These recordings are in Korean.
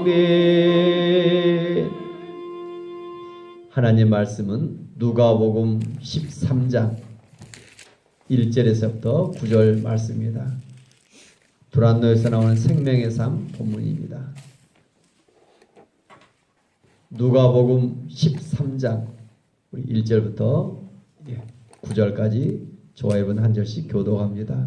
아멘. 하나님 말씀은 누가복음 13장 1절에서부터 9절 말씀입니다. 두란노에서 나오는 생명의 삶 본문입니다. 누가복음 13장 우리 1절부터 9절까지 저와 한 절씩 교독합니다.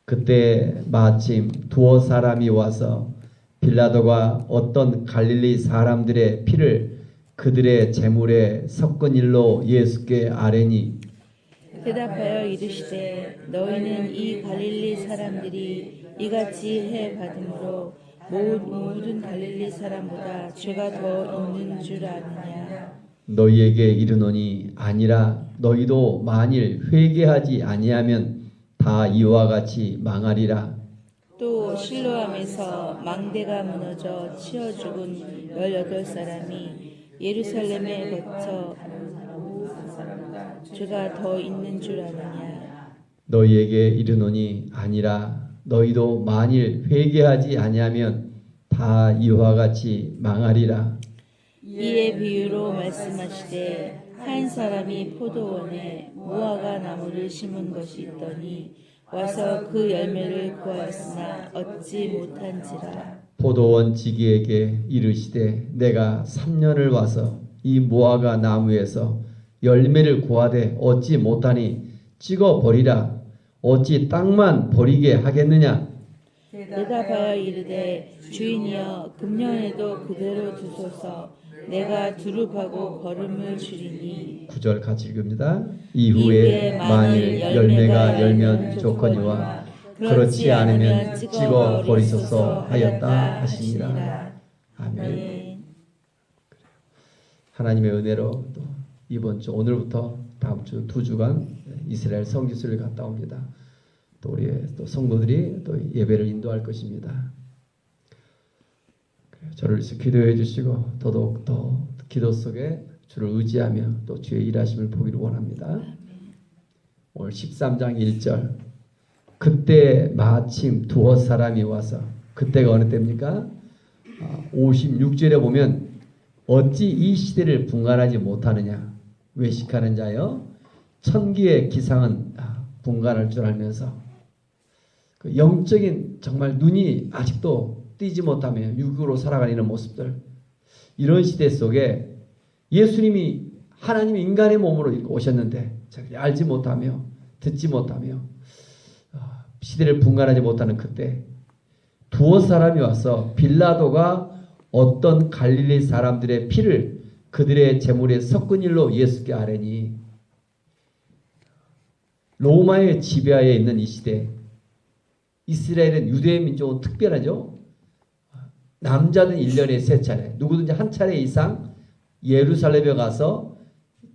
그때 마침 두어 사람이 와서 빌라도가 어떤 갈릴리 사람들의 피를 그들의 제물에 섞은 일로 예수께 아뢰니 대답하여 이르시되 너희는 이 갈릴리 사람들이 이같이 해 받음으로 모든 갈릴리 사람보다 죄가 더 있는 줄 아느냐. 너희에게 이르노니 아니라 너희도 만일 회개하지 아니하면 다 이와 같이 망하리라. 또 실로암에서 망대가 무너져 치어 죽은 18사람이 예루살렘에 거쳐 죄가 더 있는 줄 아느냐. 너희에게 이르노니 아니라 너희도 만일 회개하지 아니하면 다 이와 같이 망하리라. 이에 비유로 말씀하시되 한 사람이 포도원에 무화과 나무를 심은 것이 있더니 와서 그 열매를 구하였으나 얻지 못한지라. 포도원 지기에게 이르시되 내가 3년을 와서 이 무화과 나무에서 열매를 구하되 얻지 못하니 찍어 버리라. 어찌 땅만 버리게 하겠느냐. 대답하여 이르되 주인이여 금년에도 그대로 두소서. 내가 두릅하고 거름을 줄이니. 9절 같이 읽습니다. 이후에 만일 열매가 열면 좋거니와 그렇지 않으면 찍어 버리소서 하였다 하시니라. 아멘. 하나님의 은혜로 또 이번 주 오늘부터 다음 주 2주간 이스라엘 성지순례를 갔다 옵니다. 또 우리 또 성도들이 또 예배를 인도할 것입니다. 저를 위해서 기도해 주시고 더더욱 더 기도 속에 주를 의지하며 또 주의 일하심을 보기를 원합니다. 오늘 13장 1절 그때 마침 두어 사람이 와서 그때가 어느 때입니까? 56절에 보면 어찌 이 시대를 분간하지 못하느냐. 외식하는 자여 천기의 기상은 분간할 줄 알면서 그 영적인 정말 눈이 아직도 띄지 못하며 육으로 살아가는 이런 모습들, 이런 시대 속에 예수님이 하나님이 인간의 몸으로 오셨는데 알지 못하며 듣지 못하며 시대를 분간하지 못하는 그때 두어 사람이 와서 빌라도가 어떤 갈릴리 사람들의 피를 그들의 제물에 섞은 일로 예수께 아뢰니. 로마의 지배하에 있는 이 시대 이스라엘은 유대 민족은 특별하죠. 남자는 1년에 3차례, 누구든지 한 차례 이상 예루살렘에 가서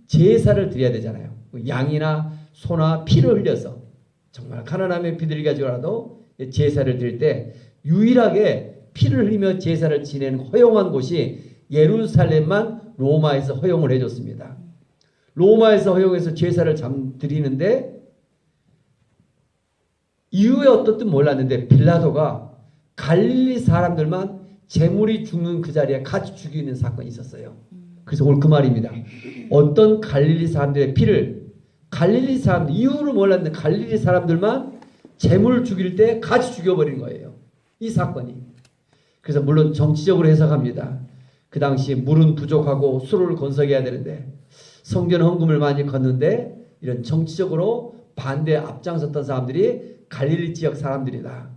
제사를 드려야 되잖아요. 양이나 소나 피를 흘려서 정말 가난함에 피들이 가지고라도 제사를 드릴 때 유일하게 피를 흘리며 제사를 지내는 허용한 곳이 예루살렘만 로마에서 허용을 해줬습니다. 로마에서 허용해서 제사를 드리는데 이후에 어떻든 몰랐는데 빌라도가 갈릴리 사람들만 제물이 죽는 그 자리에 같이 죽이는 사건이 있었어요. 그래서 오늘 그 말입니다. 어떤 갈릴리 사람들의 피를 갈릴리 사람들, 이유를 몰랐는데 갈릴리 사람들만 제물을 죽일 때 같이 죽여버린 거예요. 이 사건이. 그래서 물론 정치적으로 해석합니다. 그 당시 물은 부족하고 수로를 건설해야 되는데 성전 헌금을 많이 걷는데 이런 정치적으로 반대 앞장섰던 사람들이 갈릴리 지역 사람들이다.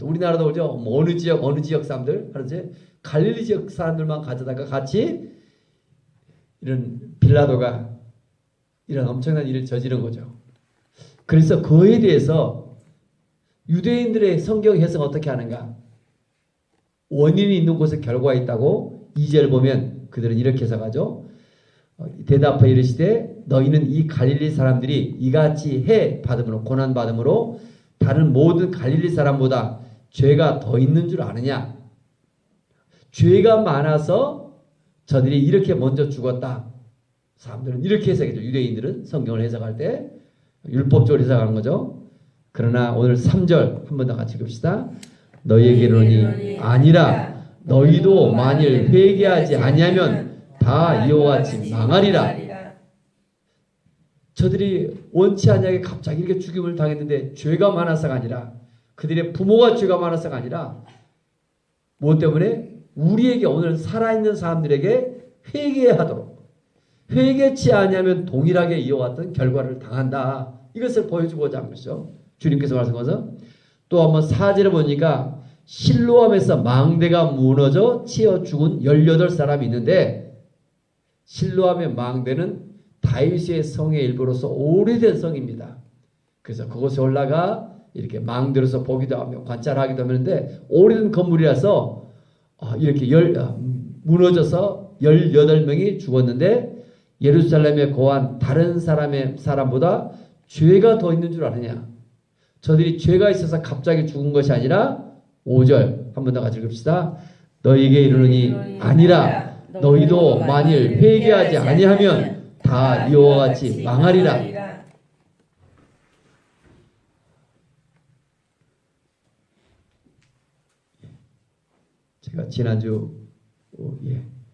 우리나라도 그죠? 어느 지역 사람들, 그렇지? 갈릴리 지역 사람들만 가져다가 같이 이런 빌라도가 이런 엄청난 일을 저지른 거죠. 그래서 그에 대해서 유대인들의 성경 해석 어떻게 하는가? 원인이 있는 곳에 결과가 있다고 2절 보면 그들은 이렇게 해석하죠. 대답하여 이르시되 너희는 이 갈릴리 사람들이 이같이 해 받음으로 고난 받음으로 다른 모든 갈릴리 사람보다 죄가 더 있는 줄 아느냐. 죄가 많아서 저들이 이렇게 먼저 죽었다. 사람들은 이렇게 해석했죠. 유대인들은 성경을 해석할 때 율법적으로 해석하는 거죠. 그러나 오늘 3절 한 번 더 같이 읽읍시다. 너희에게 이르노니 아니라 너희도 만일 회개하지 아니하면 다 이와 같이 망하리라. 저들이 원치 않게 갑자기 이렇게 죽임을 당했는데 죄가 많아서가 아니라, 그들의 부모가 죄가 많아서가 아니라, 무엇 때문에? 우리에게, 오늘 살아있는 사람들에게 회개하도록, 회개치 아니하면 동일하게 이와 같은 결과를 당한다. 이것을 보여주고자 한 것이죠. 주님께서 말씀하셔서 또 한번 4절에 보니까 실로암에서 망대가 무너져 치어 죽은 18사람이 있는데, 실로암의 망대는 다윗의 성의 일부로서 오래된 성입니다. 그래서 그곳에 올라가 이렇게 망대로서 보기도 하며 관찰하기도 하는데, 오래된 건물이라서 이렇게 무너져서 18명이 죽었는데, 예루살렘에 거한 다른 사람보다 죄가 더 있는 줄 아느냐? 저들이 죄가 있어서 갑자기 죽은 것이 아니라, 5절 한 번 더 같이 읽읍시다. 너희에게 이르노니 아니라 너희도 만일 회개하지 아니하면 다 이와 같이 망하리라. 제가 지난주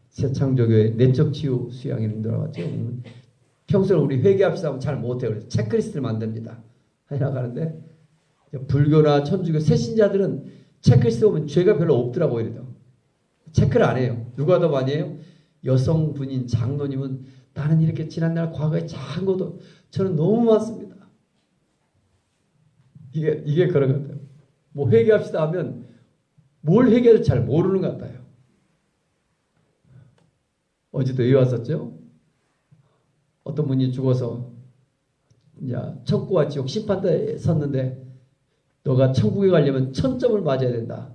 새창조교회 내적 치유 수양에 들어갔죠. 평소에 우리 회개합시다 하면 잘 못해요. 그래서 체크리스트를 만듭니다. 해나가는데, 불교나 천주교 새신자들은 체크리스트 보면 죄가 별로 없더라고요. 이래도 체크를 안 해요. 누가 더 많이 해요? 여성분인 장로님은 나는 이렇게 지난날 과거에 작은 것도 저는 너무 많습니다. 이게 그런 것 같아요. 뭐 회개합시다 하면 뭘 회개할지 잘 모르는 것 같아요. 어제도 여기 왔었죠? 어떤 분이 죽어서 이제 천국과 지옥 심판대에 섰는데, 너가 천국에 가려면 1000점을 맞아야 된다.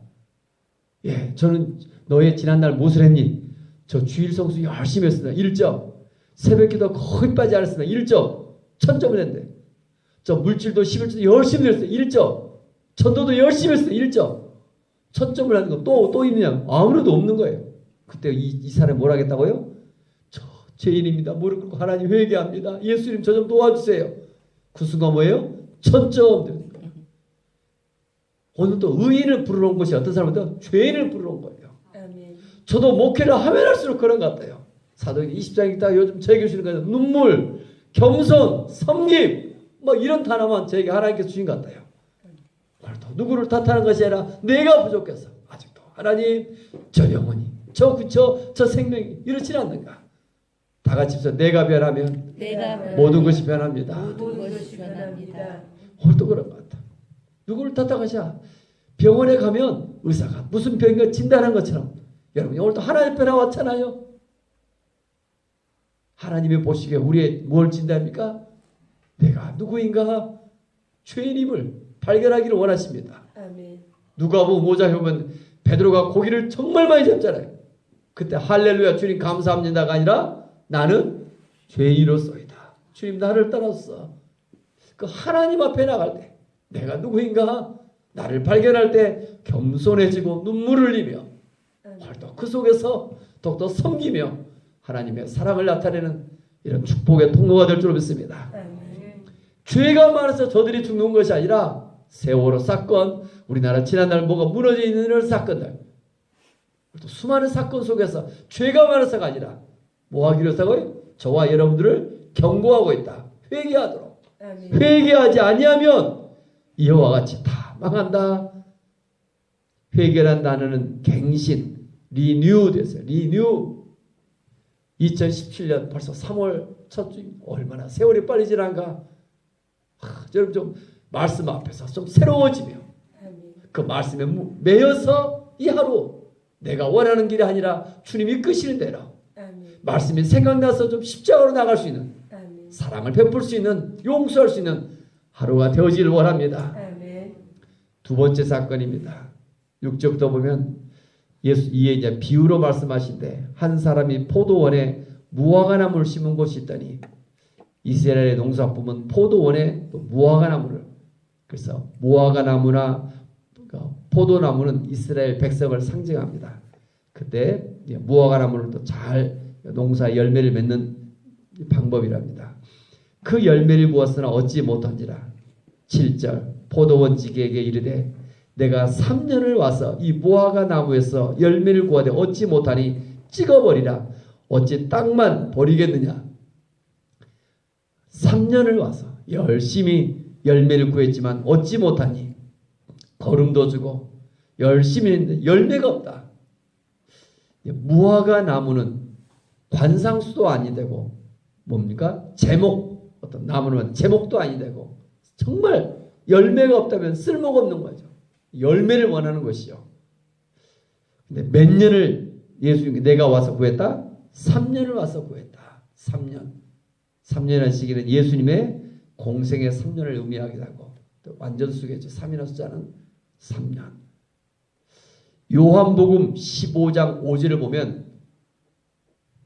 예, 저는 너의 지난날 무엇을 했니? 저 주일 성수 열심히 했습니다. 1점. 새벽기도 거의 빠지지 않았습니다. 1점. 1000점을 했는데, 저 물질도 11조 열심히 했어요. 1점. 전도도 열심히 했어요. 1점. 1000점을 하는 거 또 있느냐? 아무래도 없는 거예요. 그때 이 사람이 뭘 하겠다고요? 저 죄인입니다. 무릎 꿇고 하나님 회개합니다. 예수님 저 좀 도와주세요. 그 순간 뭐예요? 1000점 되는 거예요. 오늘 또 의인을 부르러 온 것이 어떤 사람은 죄인을 부르러 온 거예요. 저도 목회를 하면 할수록 그런 것 같아요. 사도행 20장 읽다가 요즘 저에게 주시는 거예요. 눈물, 겸손, 섬김, 뭐 이런 단어만 저에게 하나님께서 주신 것 같아요. 누구를 탓하는 것이 아니라 내가 부족해서 아직도 하나님 저 영혼이, 저 구처, 저 생명이 이렇지 않는가? 다 같이 해서 내가 변하면 모든 것이 변합니다. 오늘도 그런 것 같아. 누구를 탓하셔? 병원에 가면 의사가 무슨 병인가 진단한 것처럼, 여러분 오늘도 하나님 변화 왔잖아요. 하나님이 보시기에 우리의 뭘 진단합니까? 내가 누구인가? 죄인임을 발견하기를 원하십니다. 아멘. 누가복음 5장에 보면 베드로가 고기를 정말 많이 잡잖아요. 그때 할렐루야 주님 감사합니다가 아니라 나는 죄인으로서이다. 주님 나를 따랐어. 그 하나님 앞에 나갈 때 내가 누구인가? 나를 발견할 때 겸손해지고 눈물을 흘리며 또 그 속에서 더욱더 섬기며 하나님의 사랑을 나타내는 이런 축복의 통로가 될 줄 믿습니다. 죄가 많아서 저들이 죽는 것이 아니라 세월호 사건, 우리나라 지난날 뭐가 무너져 있는 이런 사건들, 또 수많은 사건 속에서 죄가 많아서가 아니라 뭐 하기로 했다고요? 저와 여러분들을 경고하고 있다. 회개하도록. 회개하지 아니하면 이와 같이 다 망한다. 회개란 단어는 갱신, 리뉴 됐어요. 리뉴. 2017년 벌써 3월 첫 주, 얼마나 세월이 빨리 지난가. 여러분 좀 말씀 앞에서 좀 새로워지며 그 말씀에 매여서 이 하루 내가 원하는 길이 아니라 주님이 이끄시는 대로 말씀이 생각나서 좀 십자가로 나갈 수 있는, 사랑을 베풀 수 있는, 용서할 수 있는 하루가 되어지길 원합니다. 두 번째 사건입니다. 6절부터 보면 예수 이에 이제 비유로 말씀하신데, 한 사람이 포도원에 무화과 나무를 심은 곳이 있더니, 이스라엘의 농사품은 포도원에 또 무화과 나무를, 그래서 무화과 나무나 포도나무는 이스라엘 백성을 상징합니다. 그때 무화과 나무를 또 잘 농사 열매를 맺는 방법이랍니다. 그 열매를 부었으나 얻지 못한지라. 7절 포도원 지기에게 이르되 내가 3년을 와서 이 무화과 나무에서 열매를 구하되 얻지 못하니 찍어버리라. 어찌 땅만 버리겠느냐. 3년을 와서 열심히 열매를 구했지만 얻지 못하니 거름도 주고 열심히 했는데 열매가 없다. 무화과 나무는 관상수도 아니 되고 뭡니까? 제목, 어떤 나무는 제목도 아니 되고 정말 열매가 없다면 쓸모가 없는 거죠. 열매를 원하는 것이요. 근데 몇 년을 예수님 내가 와서 구했다? 3년을 와서 구했다. 3년. 3년이라는 시기는 예수님의 공생의 3년을 의미하기도 하고 또 완전수겠죠. 3이라는 숫자는 3년. 요한복음 15장 5절을 보면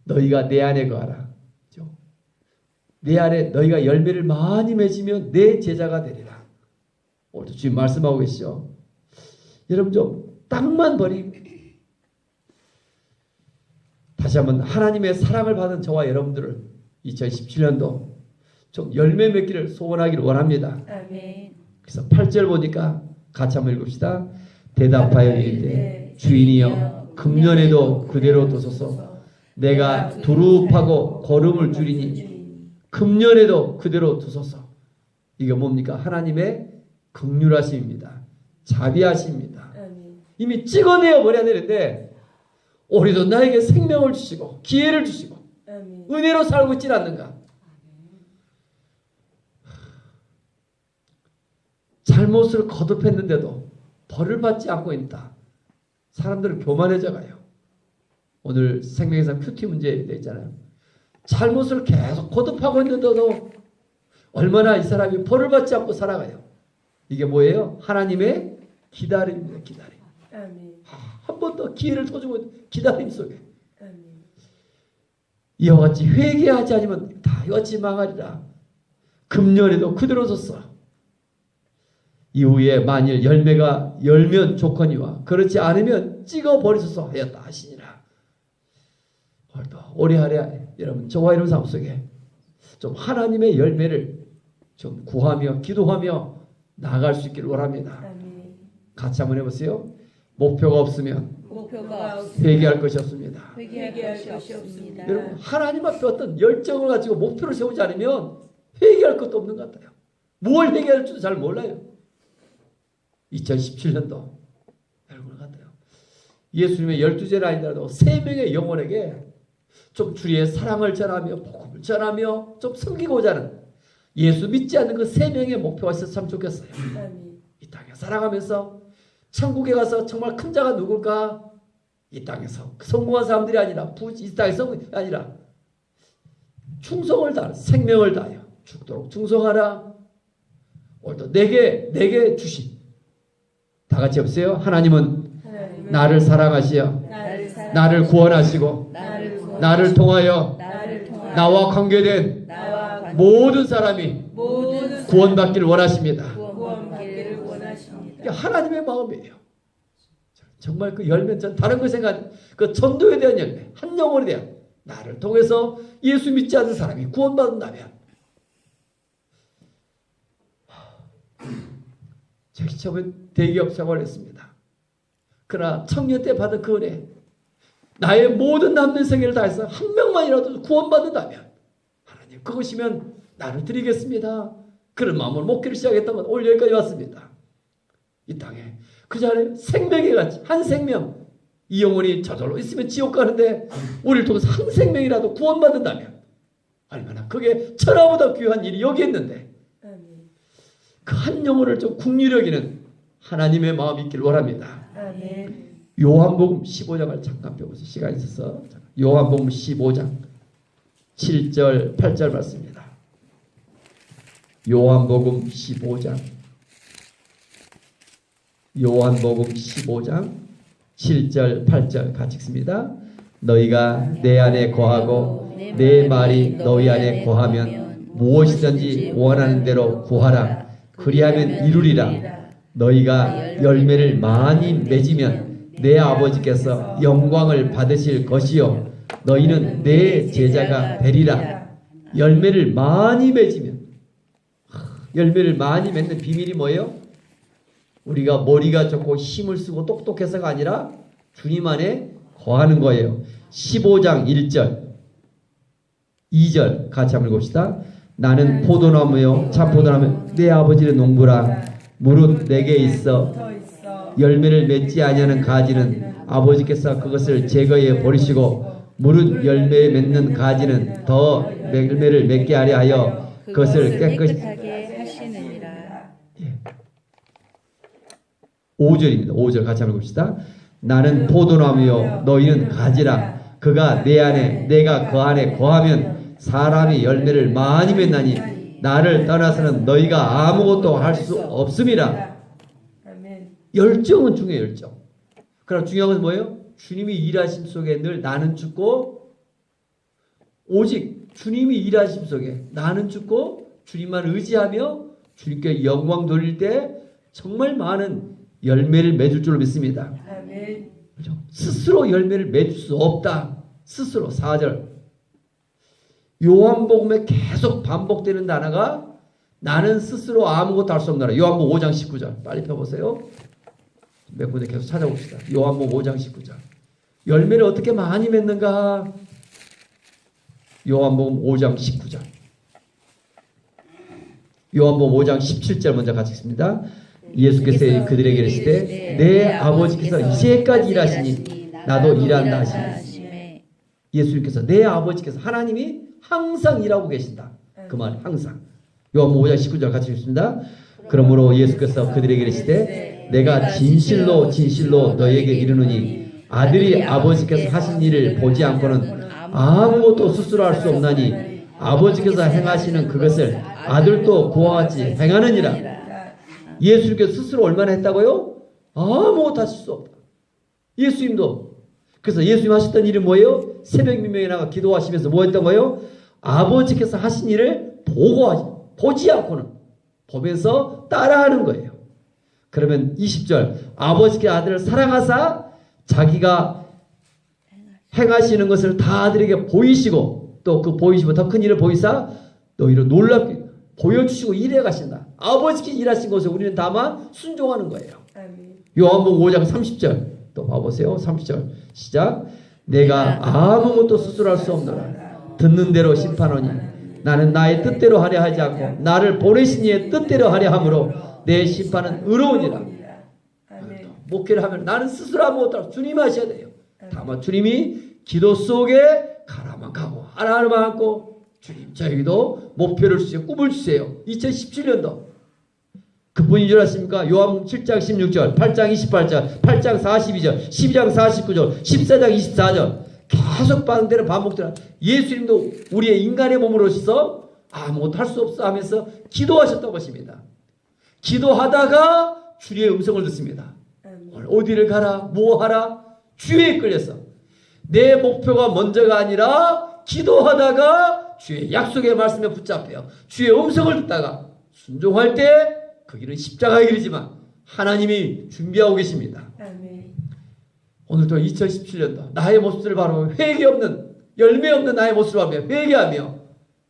너희가 내 안에 거하라. 그렇죠? 내 안에 너희가 열매를 많이 맺으면 내 제자가 되리라. 오늘도 주님 말씀하고 계시죠. 여러분 좀 땅만 버리고 다시 한번 하나님의 사랑을 받은 저와 여러분들을 2017년도 좀 열매 맺기를 소원하기를 원합니다. 아멘. 그래서 8절 보니까 같이 한번 읽읍시다. 대답하여 이르되 주인이여 금년에도 그대로 두소서. 내가 두릅하고 거름을 줄이니 금년에도 그대로 두소서. 이게 뭡니까? 하나님의 긍휼하심입니다. 자비하심입니다. 이미 찍어내어 버려야 되는데 우리도 나에게 생명을 주시고 기회를 주시고 은혜로 살고 있지 않는가? 잘못을 거듭했는데도 벌을 받지 않고 있다. 사람들은 교만해져 가요. 오늘 생명의상 큐티 문제 되어 있잖아요. 잘못을 계속 거듭하고 있는데도 얼마나 이 사람이 벌을 받지 않고 살아가요. 이게 뭐예요? 하나님의 기다림입니다. 기다림. 한 번 더 기회를 더 주고 기다림 속에 이와 같이 회개하지 않으면 다 이같이 망하리라. 금년에도 그대로 뒀어. 이후에 만일 열매가 열면 좋거니와 그렇지 않으면 찍어버리소서 하였다 하시니라. 오늘도 오래하래 여러분 저와 여러분 삶 속에 좀 하나님의 열매를 좀 구하며 기도하며 나아갈 수 있기를 원합니다. 같이 한번 해보세요. 목표가 없으면 회개할 것이 없습니다. 회개할 것이 없습니다. 여러분 하나님 앞에 어떤 열정을 가지고 목표를 세우지 않으면 회개할 것도 없는 것 같아요. 뭘 회개할지도 잘 몰라요. 2017년도 여러분 같아요. 예수님의 12제자 아니더라도 3명의 영혼에게 좀 주의 사랑을 전하며 복음을 전하며 좀 섬기고자 하는 예수 믿지 않는 그 3명의 목표가 있어서 참 좋겠어요. 이 땅에 살아가면서 천국에 가서 정말 큰 자가 누굴까? 이 땅에서 성공한 사람들이 아니라 이 땅에서 아니라 충성을 다하는 생명을 다하여 죽도록 충성하라. 오늘도 내게 주신 다 같이 해보세요. 하나님은 나를 사랑하시어 나를 구원하시고 나를 통하여 나와 관계된 모든 사람이 구원받기를 원하십니다. 하나님의 마음이에요. 정말 그 열매 전 다른 거 생각 그 전도에 대한 열매 한 영혼에 대한 나를 통해서 예수 믿지 않는 사람이 구원받는다면 제가 처음에 대기업 생활을 했습니다. 그러나 청년 때 받은 그 은혜 나의 모든 남는 생애를 다해서 한 명만이라도 구원받는다면 하나님 그것이면 나를 드리겠습니다. 그런 마음으로 목회를 시작했던 건 올 여기까지 왔습니다. 이 땅에 그 자리에 생명이 같이 한 생명 이 영혼이 저절로 있으면 지옥 가는데 우리를 통해서 한 생명이라도 구원받는다면 얼마나 그게 천하보다 귀한 일이 여기 있는데 그 한 영혼을 좀 긍휼히 여기는 하나님의 마음이 있기를 원합니다. 요한복음 15장을 잠깐 펴보세요. 시간이 있어서 요한복음 15장 7절 8절 말씀입니다. 요한복음 15장 7절 8절 같이 읽습니다. 너희가 내 안에 거하고 내 말이 너희 안에 거하면 무엇이든지 원하는 대로 구하라. 그리하면 이루리라. 너희가 열매를 많이 맺으면 내 아버지께서 영광을 받으실 것이요 너희는 내 제자가 되리라. 열매를 많이 맺으면 열매를 많이 맺는 비밀이 뭐예요? 우리가 머리가 좋고 힘을 쓰고 똑똑해서가 아니라 주님 안에 거하는 거예요. 15장 1절 2절 같이 한번 읽읍시다. 나는 포도나무요 참 포도나무 내 아버지의 농부라 무릇 내게 있어 열매를 맺지 아니하는 가지는 아버지께서 그것을 제거해 버리시고 무릇 열매 맺는 가지는 더 열매를 맺게 하려 하여 그것을 깨끗하게 하시느니라. 5절입니다. 5절 같이 한번 봅시다. 나는 포도나무요 너희는 가지라. 그가 내 안에 내가 그 안에 거하면 사람이 열매를 많이 맺나니 나를 떠나서는 너희가 아무것도 할 수 없음이라. 열정은 중요해요. 열정. 그럼 중요한 것은 뭐예요? 주님이 일하심 속에 늘 나는 죽고 오직 주님이 일하심 속에 나는 죽고 주님만 의지하며 주님께 영광 돌릴 때 정말 많은 열매를 맺을 줄로 믿습니다. 그렇죠? 스스로 열매를 맺을 수 없다. 스스로 4절 요한복음에 계속 반복되는 단어가 나는 스스로 아무것도 할 수 없노라. 요한복음 5장 19절 빨리 펴보세요. 몇 군데 계속 찾아봅시다. 요한복음 5장 19절 열매를 어떻게 많이 맺는가? 요한복음 5장 19절 요한복음 5장 17절 먼저 같이 읽습니다. 예수께서 그들에게 이르시되 내 아버지께서 이제까지 일하시니 나도 일한다 하시니 예수님께서 내 아버지께서 하나님이 항상 일하고 계신다. 그 말 항상. 요한복음 5장 19절 같이 읽습니다. 그러므로 예수께서 그들에게 이르시되 내가 진실로 진실로 너희에게 이르노니 아들이 아버지께서 하신 일을 보지 않고는 아무것도 스스로 할 수 없나니 아버지께서 행하시는 그것을 아들도 그와 같이 행하느니라. 예수님께서 스스로 얼마나 했다고요? 아무것도 하실 수 없다. 예수님도. 그래서 예수님 하셨던 일이 뭐예요? 새벽 민명에 나가 기도하시면서 뭐 했던 거예요? 아버지께서 하신 일을 보지 않고는 보면서 따라하는 거예요. 그러면 20절 아버지께 아들을 사랑하사 자기가 행하시는 것을 다 아들에게 보이시고 또 그 보이시고 더 큰 일을 보이사 너희를 놀랍게 보여주시고 일해 가신다. 아버지께 일하신 것을 우리는 다만 순종하는 거예요. 요한복음 5장 30절 또 봐보세요. 30절 시작. 내가 아무것도 스스로 할 수 없노라. 듣는 대로 심판하니 나는 나의 뜻대로 하려 하지 않고 나를 보내신 이의 뜻대로 하려 함으로 내 심판은 의로우니라. 목회를 하면 나는 스스로 아무것도 할 수 주님 하셔야 돼요. 다만 주님이 기도 속에 가라만 가고 하나만 안고 주님 저에게도 목표를 주세요. 꿈을 주세요. 2017년도 그분이 줄 아십니까? 요한복음 7장 16절 8장 28절 8장 42절 12장 49절 14장 24절 계속 반대로 반복되는 예수님도 우리의 인간의 몸으로 오셔서 아무것도 할 수 없어 하면서 기도하셨다고 하십니다. 기도하다가 주의 음성을 듣습니다. 어디를 가라 뭐 하라 주에 끌려서 내 목표가 먼저가 아니라 기도하다가 주의 약속의 말씀에 붙잡혀요. 주의 음성을 듣다가 순종할 때 그 길은 십자가의 길이지만 하나님이 준비하고 계십니다. 오늘도 2017년도 나의 모습을 바로 회개 없는 열매 없는 나의 모습을 하며 회개하며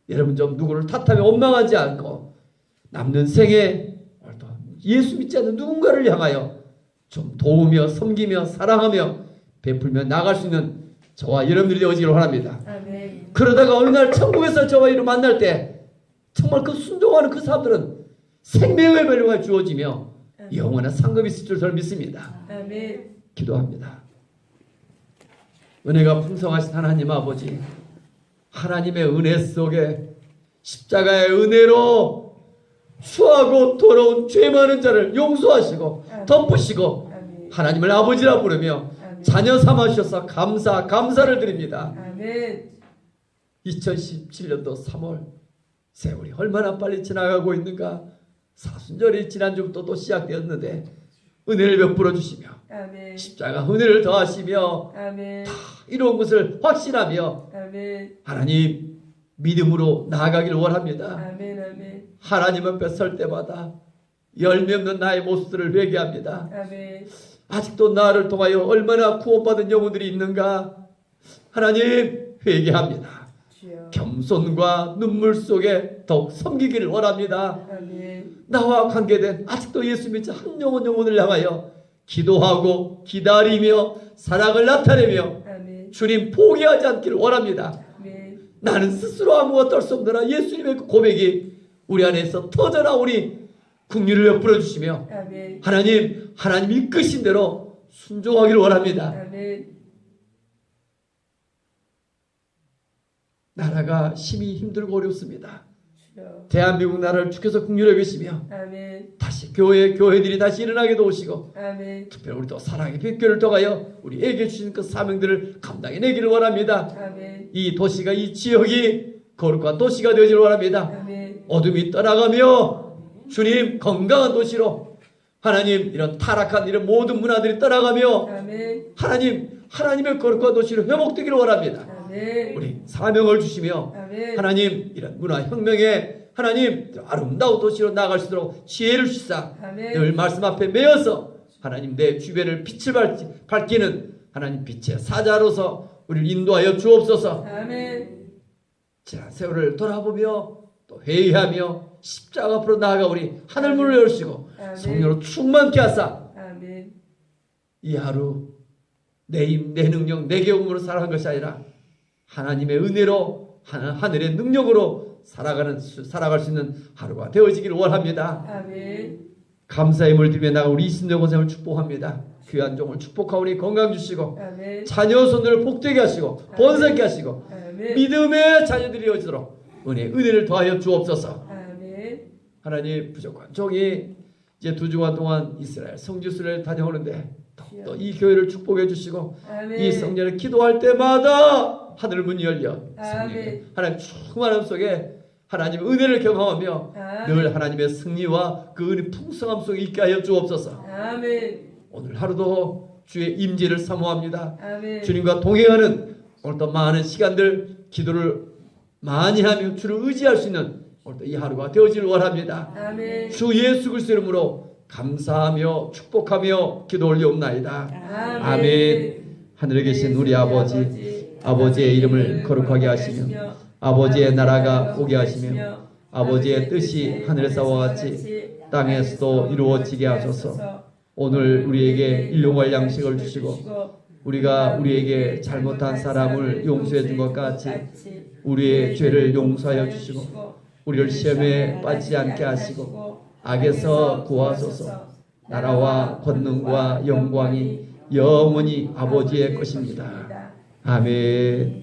여러분 좀 누구를 탓하며 원망하지 않고 남는 생에 예수 믿지 않는 누군가를 향하여 좀 도우며 섬기며 사랑하며 베풀며 나갈 수 있는 저와 여러분들이 되어지기를 원합니다. 그러다가 어느 날 천국에서 저와 이를 만날 때 정말 그 순종하는 그 사람들은 생명의 멸류가 주어지며 영원한 상급이 있을 줄 저는 믿습니다. 기도합니다. 은혜가 풍성하신 하나님 아버지 하나님의 은혜 속에 십자가의 은혜로 수하고 돌아온 죄 많은 자를 용서하시고 덮으시고 하나님을 아버지라 부르며 자녀 삼아주셔서 감사를 드립니다. 2017년도 3월 세월이 얼마나 빨리 지나가고 있는가. 사순절이 지난주부터 또 시작되었는데 은혜를 베풀어 주시며 십자가 은혜를 더하시며 다 이루은 것을 확신하며 하나님 믿음으로 나아가기를 원합니다. 하나님 앞에 설 때마다 열매 없는 나의 모습들을 회개합니다. 아직도 나를 통하여 얼마나 구원받은 영혼들이 있는가 하나님 회개합니다. 주여. 겸손과 눈물 속에 더욱 섬기기를 원합니다. 아멘. 나와 관계된 아직도 예수 믿지 한 영혼을 향하여 기도하고 기다리며 사랑을 나타내며 아멘. 주님 포기하지 않기를 원합니다. 아멘. 나는 스스로 아무것도 할 수 없느라 예수님의 그 고백이 우리 안에서 터져나오니 긍휼을 엿부어 주시며 아멘. 하나님 이끄신 대로 순종하기를 원합니다. 아멘. 나라가 심히 힘들고 어렵습니다. 주여. 대한민국 나라를 주께서 긍휼히 여기시며 아멘. 다시 교회들이 다시 일어나게 도우시고 아멘. 특별히 우리도 사랑의 빛교를 통하여 우리에게 주신 그 사명들을 감당해내기를 원합니다. 아멘. 이 도시가 이 지역이 거룩한 도시가 되어지를 원합니다. 아멘. 어둠이 떠나가며 주님 건강한 도시로 하나님 이런 타락한 이런 모든 문화들이 떠나가며 아멘. 하나님의 거룩한 도시로 회복되기를 원합니다. 아멘. 우리 사명을 주시며 아멘. 하나님 이런 문화혁명에 하나님 아름다운 도시로 나아갈 수 있도록 지혜를 주시사 아멘. 늘 말씀 앞에 매여서 하나님 내 주변을 빛을 밝히는 하나님 빛의 사자로서 우리를 인도하여 주옵소서. 아멘. 지난 세월을 돌아보며 또 회의하며 십자가 앞으로 나아가 우리 하늘문을 열시고 아멘. 성령으로 충만케 하사 아멘. 이 하루 내 힘, 내 능력, 내 경험으로 살아가는 것이 아니라 하나님의 은혜로 하늘의 능력으로 살아갈 수 있는 하루가 되어지기를 원합니다. 아멘. 감사의 물들며 나가 우리 이신도 권생을 축복합니다. 귀한 종을 축복하오니 건강 주시고 아멘. 자녀 손들을 복되게 하시고 번성케 하시고 아멘. 믿음의 자녀들이 되어지도록 은혜를 더하여 주옵소서. 아멘. 하나님 부족한 종이 이제 2주간 동안 이스라엘 성지순례를 다녀오는데 또 이 교회를 축복해 주시고 아멘. 이 성전을 기도할 때마다 하늘 문이 열려 아멘. 하나님 충만함 속에 하나님의 은혜를 경험하며 아멘. 늘 하나님의 승리와 그 은혜 풍성함 속에 있게 하여 주옵소서. 아멘. 오늘 하루도 주의 임재를 사모합니다. 아멘. 주님과 동행하는 오늘도 많은 시간들 기도를 많이 하며 주를 의지할 수 있는 오늘도 이 하루가 되어지를 원합니다. 아멘. 주 예수 그리스도 이름으로 감사하며 축복하며 기도 올리옵나이다. 아멘. 하늘에 계신 우리 아버지의 이름을 거룩하게 하시며 아버지의 나라가 오게 하시며 아버지의 뜻이 하늘에서와 같이 땅에서도 이루어지게 하소서. 오늘 우리에게 일용할 양식을 주시고 우리가 우리에게 잘못한 사람을 용서해 준 것 같이 우리의 죄를 용서하여 주시고 우리를 시험에 빠지지 않게 하시고 악에서 구하소서. 나라와 권능과 영광이 영원히 아버지의 것입니다. 아멘.